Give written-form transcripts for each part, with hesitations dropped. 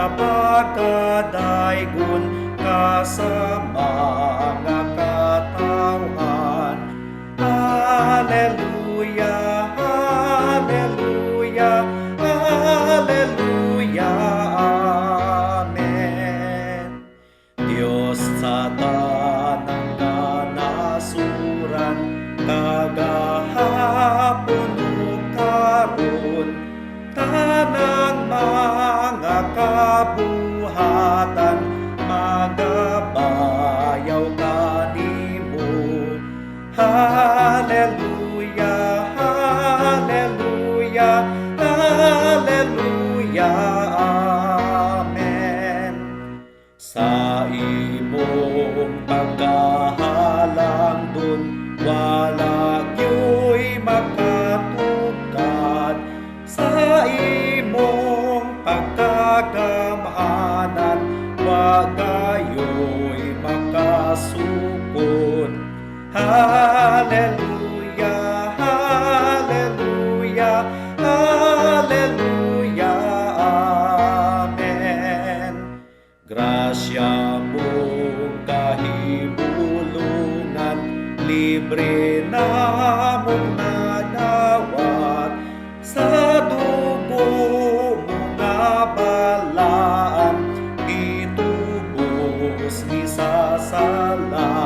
napakadaygon ka sa mga katawan. Hallelujah, hallelujah, hallelujah, amen. Diyos sa tanang kanasuran, kagahapon o karon, tanang mga kabuhatan, magabayaw kanimo. Hallelujah, hallelujah, hallelujah, amen. Sa imong pagkahalang dun, wala gyo'y makatugkad. Sa imong pagkagamhanan, wag kayo'y makasukon. Hallelujah, hallelujah, hallelujah, amen. Grasya mong kahibulungan, libre na mong nadawat. Sa dugo mo nga balaan, itubos ni sasala.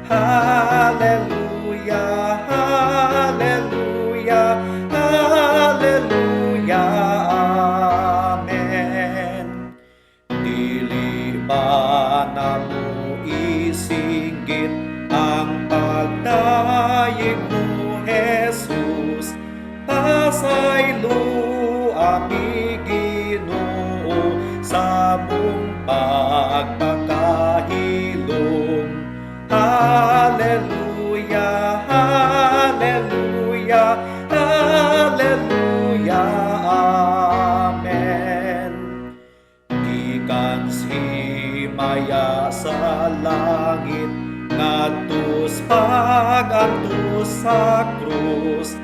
Hallelujah, hallelujah, hallelujah, amen. Dili ba na mo isinggit ang pagdayeg mo, Jesus? Pasaylo ami Ginoo sa mong pagpakahilom. Hallelujah, hallelujah, hallelujah, amen. Gikan himaya sa langit, ngadtos pagantos sa krus,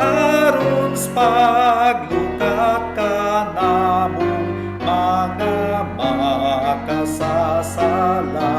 aron paglukat ka namong mga makasasala.